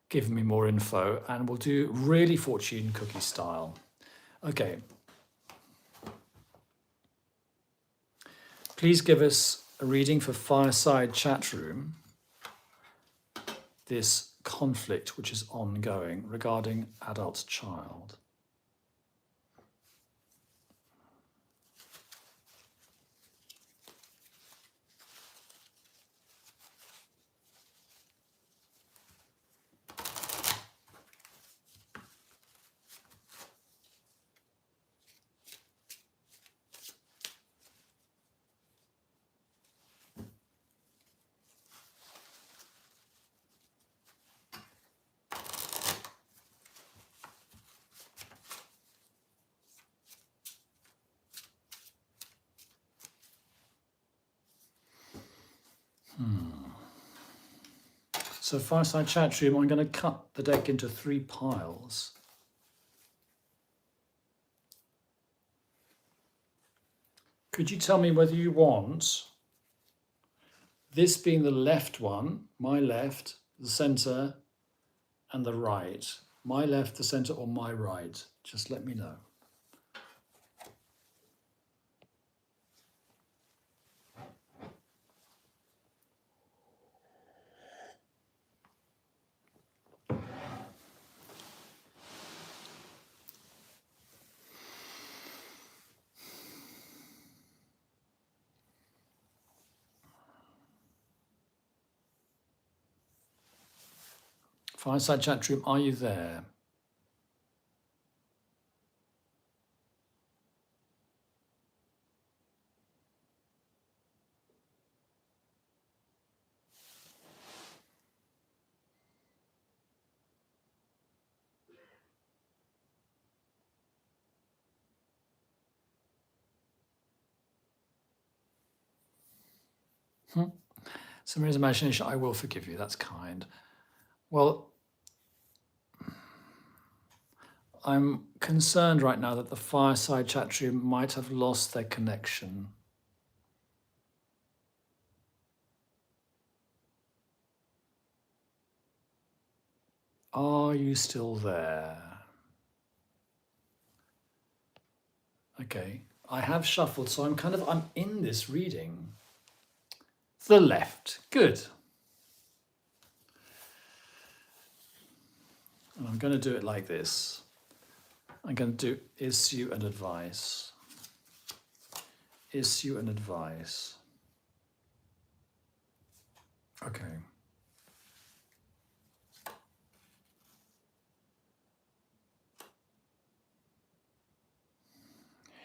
giving me more info, and we'll do really fortune cookie style. Okay. Please give us a reading for Fireside Chat Room, this conflict which is ongoing regarding adult-child. So Fireside Chat Room, I'm going to cut the deck into 3 piles. Could you tell me whether you want this being the left one, my left, the center, and the right? My left, the center, or my right? Just let me know. Fireside Chat Room, are you there? Samira's imagination, I will forgive you, that's kind. Well, I'm concerned right now that the fireside chat room might have lost their connection. Are you still there? Okay, I have shuffled, so I'm in this reading. The left, good. And I'm going to do it like this. I'm going to do issue and advice. Issue and advice. Okay.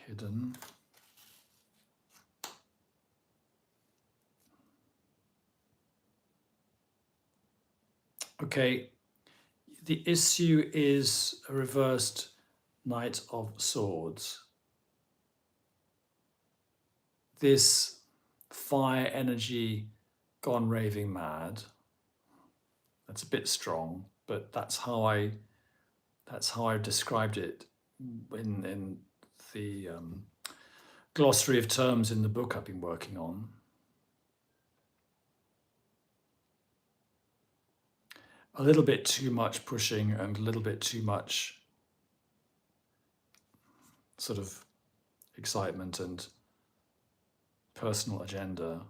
Hidden. Okay, the issue is a reversed Knight of Swords. This fire energy gone raving mad. That's a bit strong, but that's how I described it in the glossary of terms in the book I've been working on. A little bit too much pushing and a little bit too much sort of excitement and personal agenda.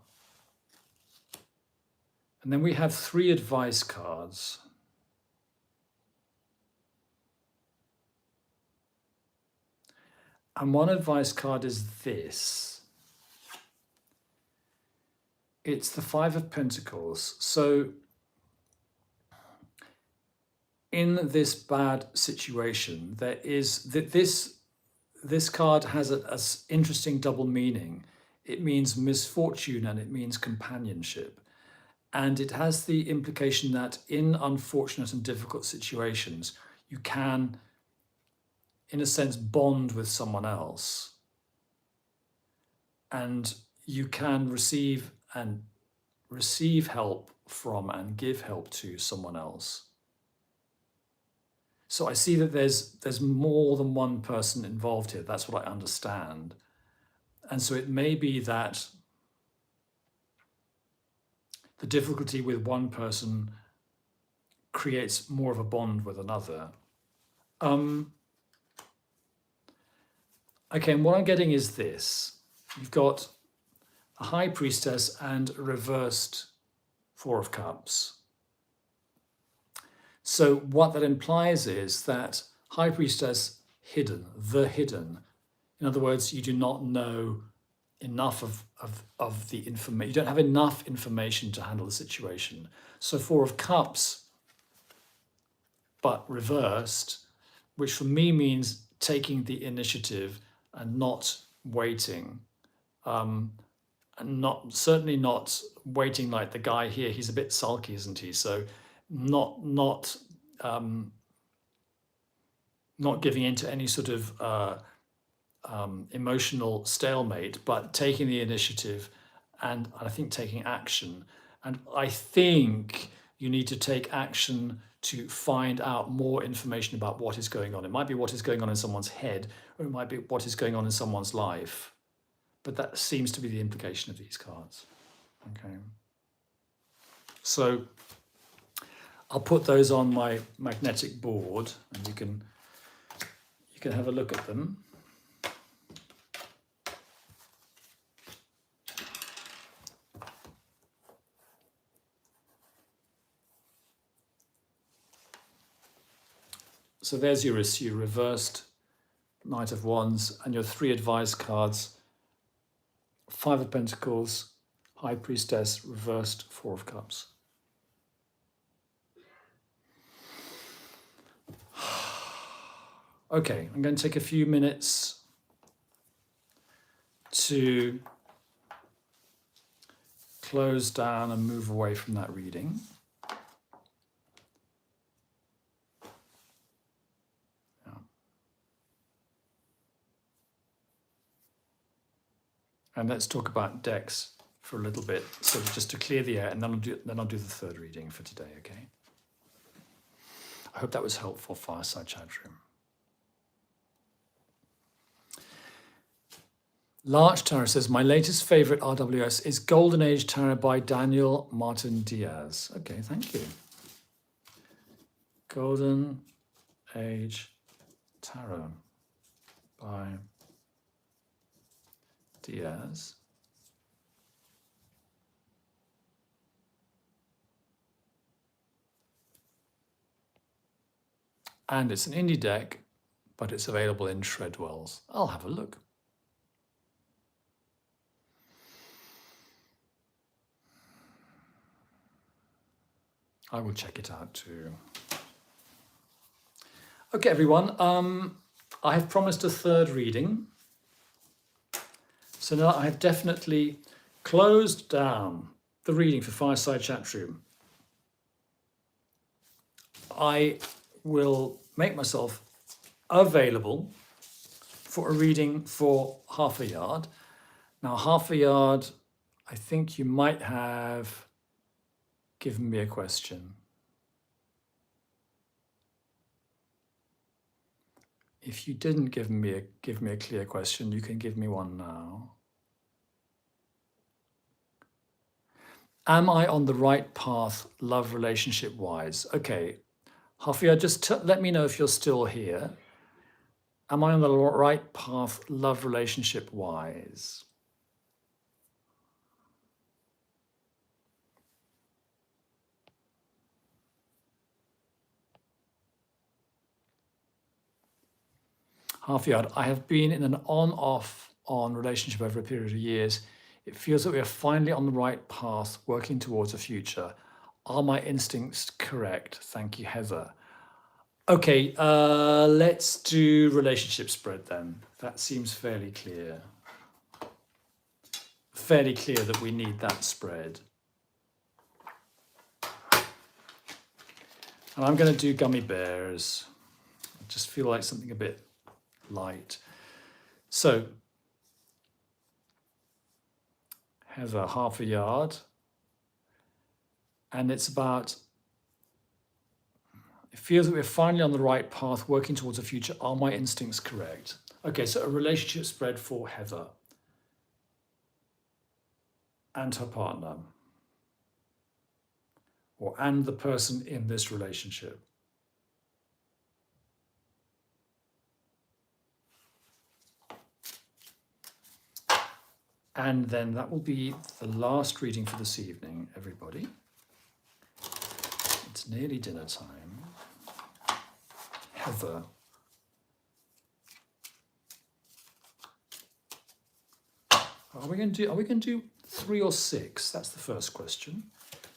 And then we have 3 advice cards. And one advice card is this. It's the 5 of Pentacles. So in this bad situation, there is this card has an interesting double meaning. It means misfortune and it means companionship. And it has the implication that in unfortunate and difficult situations, you can, in a sense, bond with someone else. And you can receive help from and give help to someone else. So I see that there's more than one person involved here. That's what I understand. And so it may be that the difficulty with one person creates more of a bond with another. Okay, and what I'm getting is this. You've got a High Priestess and a reversed 4 of Cups. So what that implies is that High Priestess, hidden, the hidden. In other words, you do not know enough of the information. You don't have enough information to handle the situation. So 4 of Cups, but reversed, which for me means taking the initiative and not waiting. And certainly not waiting like the guy here. He's a bit sulky, isn't he? So not giving into any sort of emotional stalemate, but taking the initiative and I think taking action. And I think you need to take action to find out more information about what is going on. It might be what is going on in someone's head, or it might be what is going on in someone's life. But that seems to be the implication of these cards. Okay. So I'll put those on my magnetic board and you can have a look at them. So there's your issue, reversed Knight of Wands, and your 3 advice cards, 5 of Pentacles, High Priestess, reversed 4 of Cups. Okay, I'm going to take a few minutes to close down and move away from that reading. And let's talk about decks for a little bit, so just to clear the air, and then I'll do the 3rd reading for today, okay? I hope that was helpful, Fireside Chat Room. Large Tarot says, my latest favorite RWS is Golden Age Tarot by Daniel Martin Diaz. Okay, thank you. Golden Age Tarot by Diaz. And it's an indie deck, but it's available in Shredwells. I'll have a look. I will check it out too. Okay, everyone. I have promised a third reading. So now I have definitely closed down the reading for Fireside Chat Room. I will make myself available for a reading for half a yard. Now, half a yard, I think you might have given me a question. If you didn't give me a clear question, you can give me one now. Am I on the right path, love relationship wise? Okay, Hafia, just let me know if you're still here. Am I on the right path, love relationship wise? Hafia, I have been in an on-off-on relationship over a period of years. It feels that we are finally on the right path, working towards a future. Are my instincts correct? Thank you, Heather. Okay, let's do relationship spread then. That seems fairly clear. Fairly clear that we need that spread. And I'm going to do gummy bears. I just feel like something a bit light. So, Heather, half a yard. And it's about, it feels that we're finally on the right path, working towards a future. Are my instincts correct? Okay, so a relationship spread for Heather and her partner, and the person in this relationship. And then that will be the last reading for this evening, everybody. It's nearly dinner time. Heather. Are we going to do 3 or 6? That's the first question.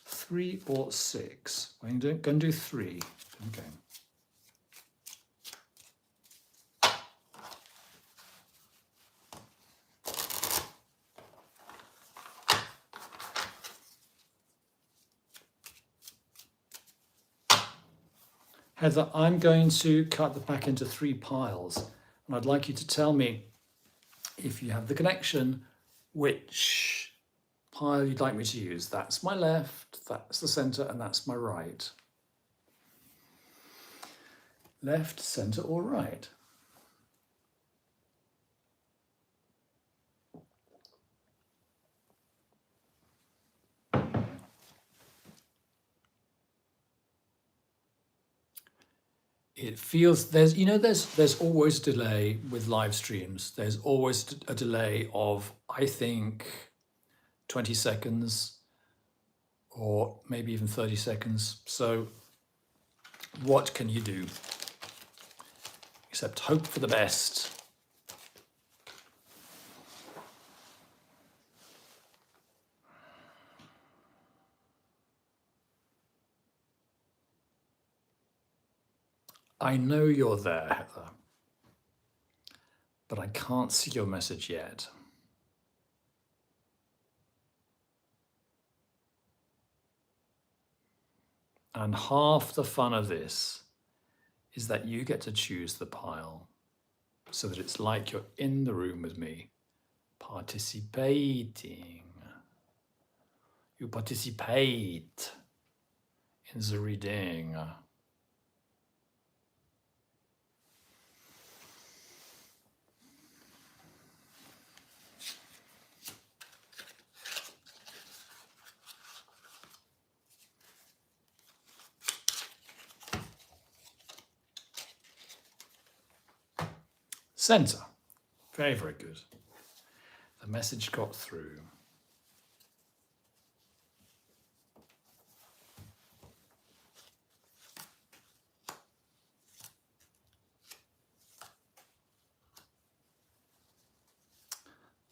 3 or 6? We're going to do 3. Okay. Heather, I'm going to cut the pack into 3 piles, and I'd like you to tell me, if you have the connection, which pile you'd like me to use. That's my left, that's the center, and that's my right. Left, center, or right? It feels there's always a delay with live streams. There's always a delay of, I think, 20 seconds or maybe even 30 seconds. So what can you do except hope for the best? I know you're there, Heather, but I can't see your message yet. And half the fun of this is that you get to choose the pile, so that it's like you're in the room with me, participating. You participate in the reading. Center. Very, very good. The message got through.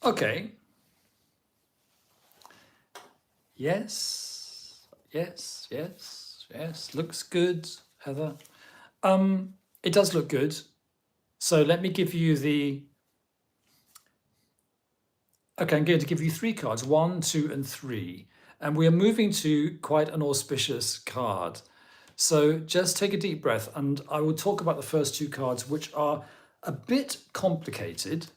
Okay. Yes, yes, yes, yes. Looks good, Heather. It does look good. So let me give you the... Okay, I'm going to give you 3 cards, 1, 2, and 3. And we are moving to quite an auspicious card. So just take a deep breath, and I will talk about the first 2 cards, which are a bit complicated.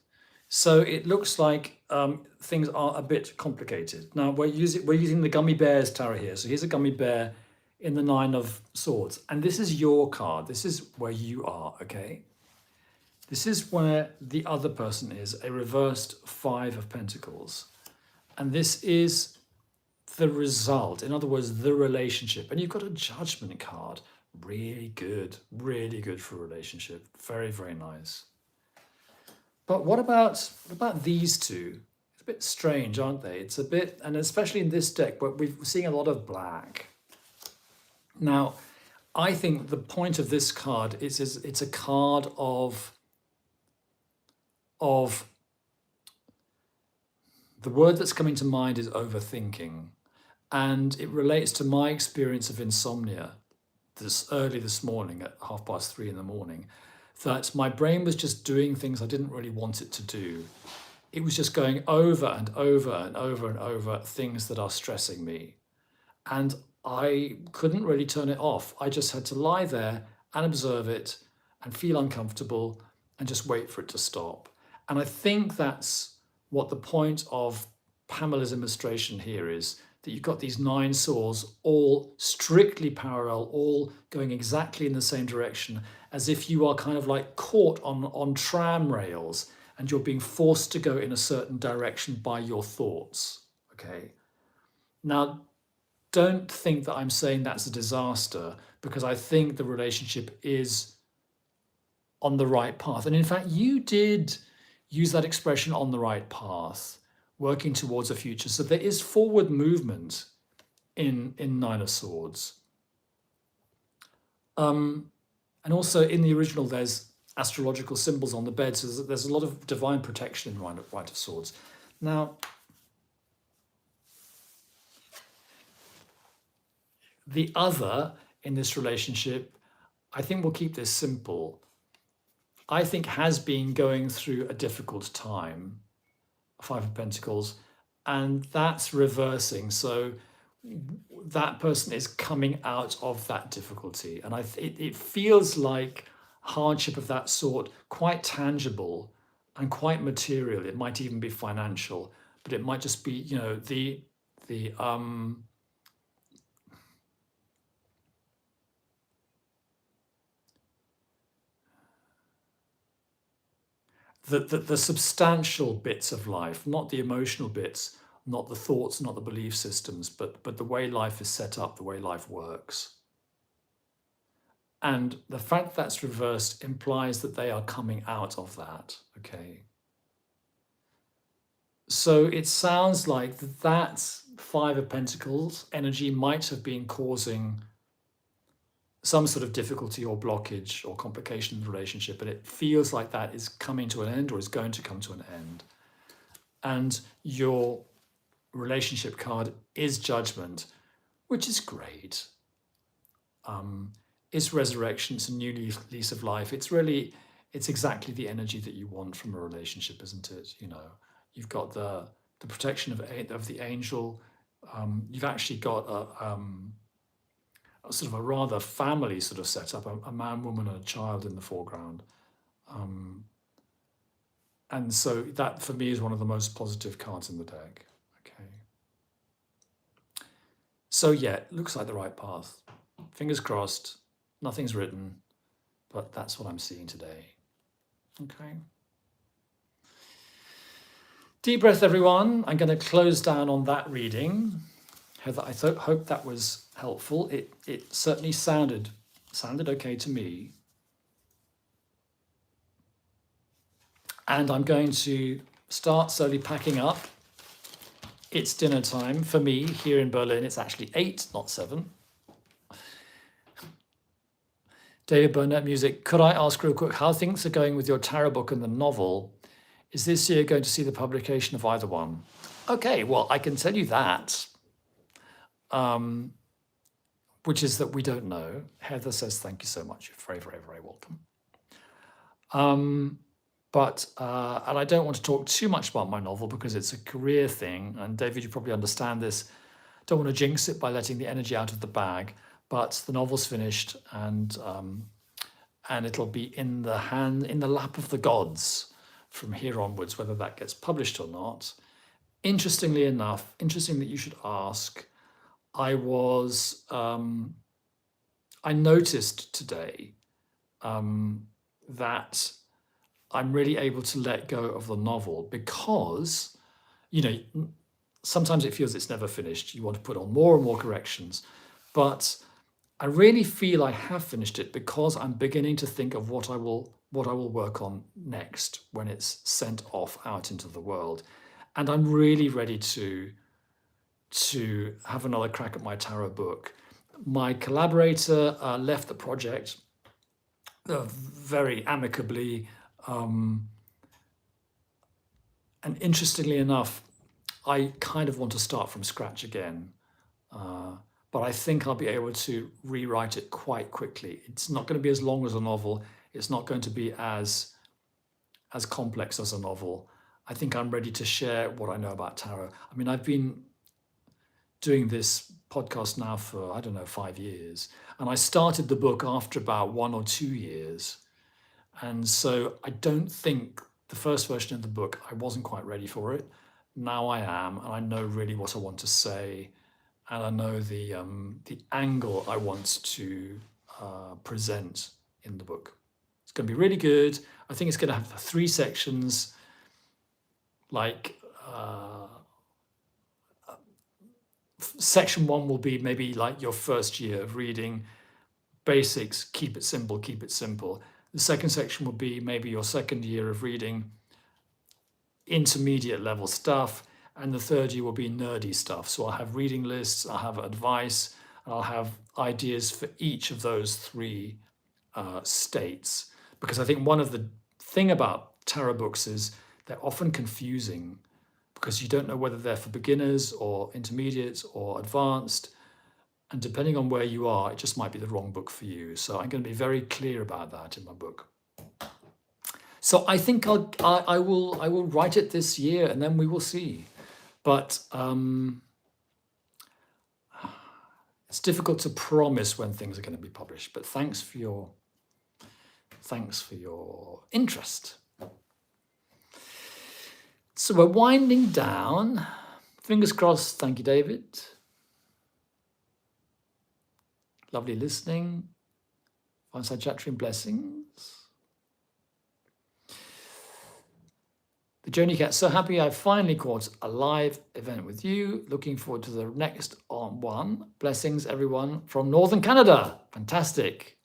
So it looks like things are a bit complicated. Now we're using the Gummy Bears tarot here. So here's a gummy bear in the 9 of Swords, and this is your card. This is where you are, okay? This is where the other person is, a reversed 5 of Pentacles. And this is the result, in other words, the relationship. And you've got a Judgment card. Really good for a relationship. Very, very nice. But what about these 2? It's a bit strange, aren't they? It's a bit, and especially in this deck, but we're seeing a lot of black. Now, I think the point of this card is it's a card of the word that's coming to mind is overthinking. And it relates to my experience of insomnia early this morning at 3:30 in the morning, that my brain was just doing things I didn't really want it to do. It was just going over and over and over and over things that are stressing me. And I couldn't really turn it off. I just had to lie there and observe it and feel uncomfortable and just wait for it to stop. And I think that's what the point of Pamela's illustration here is, that you've got these 9 swords all strictly parallel, all going exactly in the same direction, as if you are kind of like caught on tram rails and you're being forced to go in a certain direction by your thoughts, okay? Now, don't think that I'm saying that's a disaster, because I think the relationship is on the right path. And in fact, you did use that expression, on the right path, working towards a future. So there is forward movement in 9 of Swords. And also in the original, there's astrological symbols on the bed. So there's a lot of divine protection in Knight of Swords. Now, the other in this relationship, I think we'll keep this simple, I think has been going through a difficult time, 5 of Pentacles, and that's reversing. So that person is coming out of that difficulty. And it feels like hardship of that sort, quite tangible and quite material. It might even be financial, but it might just be, you know, the substantial bits of life, not the emotional bits, not the thoughts, not the belief systems, but the way life is set up, the way life works. And the fact that's reversed implies that they are coming out of that, okay? So it sounds like that 5 of Pentacles energy might have been causing some sort of difficulty or blockage or complication in the relationship, and it feels like that is coming to an end or is going to come to an end. And your relationship card is Judgment, which is great. It's resurrection, it's a new lease of life. It's exactly the energy that you want from a relationship, isn't it? You know, you've got the protection of the angel. You've actually got a sort of a rather family sort of setup, a man, woman, and a child in the foreground. And so that, for me, is one of the most positive cards in the deck. Okay. So yeah, it looks like the right path. Fingers crossed, nothing's written, but that's what I'm seeing today. Okay. Deep breath, everyone. I'm going to close down on that reading. Heather, I hope that was helpful. It certainly sounded okay to me. And I'm going to start slowly packing up. It's dinner time for me here in Berlin. It's actually 8, not 7. David Burnett Music. Could I ask real quick how things are going with your tarot book and the novel? Is this year going to see the publication of either one? Okay, well, I can tell you that, which is that we don't know. Heather says, thank you so much. You're very, very, very welcome. And I don't want to talk too much about my novel because it's a career thing. And David, you probably understand this. Don't want to jinx it by letting the energy out of the bag. But the novel's finished, and it'll be in the lap of the gods from here onwards, whether that gets published or not. Interestingly enough, interesting that you should ask. I noticed today that I'm really able to let go of the novel because, sometimes it feels it's never finished. You want to put on more and more corrections, but I really feel I have finished it because I'm beginning to think of what I will work on next when it's sent off out into the world. And I'm really ready to have another crack at my tarot book. My collaborator left the project very amicably. And interestingly enough, I kind of want to start from scratch again. But I think I'll be able to rewrite it quite quickly. It's not going to be as long as a novel. It's not going to be as complex as a novel. I think I'm ready to share what I know about tarot. I mean, I've been doing this podcast now for, 5 years. And I started the book after about 1 or 2 years. And so I don't think the first version of the book, I wasn't quite ready for it. Now I am, and I know really what I want to say. And I know the angle I want to present in the book. It's going to be really good. I think it's going to have 3 sections. Like section 1 will be maybe like your first year of reading basics. Keep it simple. Keep it simple. The second section will be maybe your second year of reading intermediate level stuff. And the third year will be nerdy stuff. So I'll have reading lists, I'll have advice, and I'll have ideas for each of those 3 states. Because I think one of the thing about tarot books is they're often confusing because you don't know whether they're for beginners or intermediates or advanced. And depending on where you are, it just might be the wrong book for you. So I'm going to be very clear about that in my book. So I think I will write it this year, and then we will see. But it's difficult to promise when things are going to be published. But thanks for your interest. So we're winding down. Fingers crossed. Thank you, David. Lovely listening. Fireside chattering, blessings. The Joni Cat, so happy I finally caught a live event with you. Looking forward to the next one. Blessings, everyone from Northern Canada. Fantastic.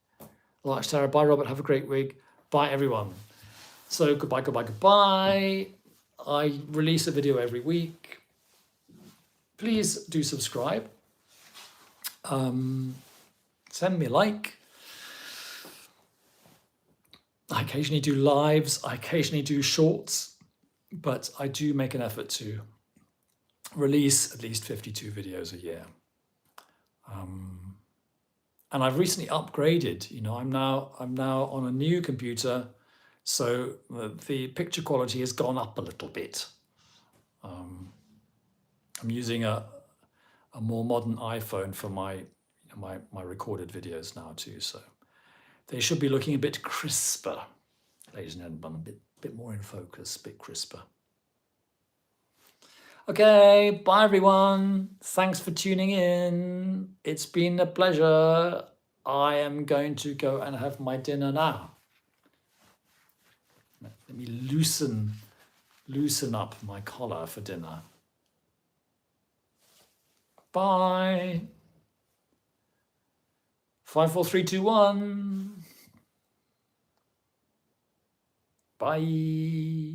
Large Tarot. Bye, Robert. Have a great week. Bye, everyone. So goodbye, goodbye, goodbye. I release a video every week. Please do subscribe. Send me a like. I occasionally do lives. I occasionally do shorts. But I do make an effort to release at least 52 videos a year. And I've recently upgraded. I'm now on a new computer, so the picture quality has gone up a little bit. I'm using a more modern iPhone for my recorded videos now too, so they should be looking a bit crisper, ladies and gentlemen, a bit more in focus, a bit crisper. Okay, bye everyone. Thanks for tuning in. It's been a pleasure. I am going to go and have my dinner now. Let me loosen up my collar for dinner. Bye. 5, 4, 3, 2, 1. Bye.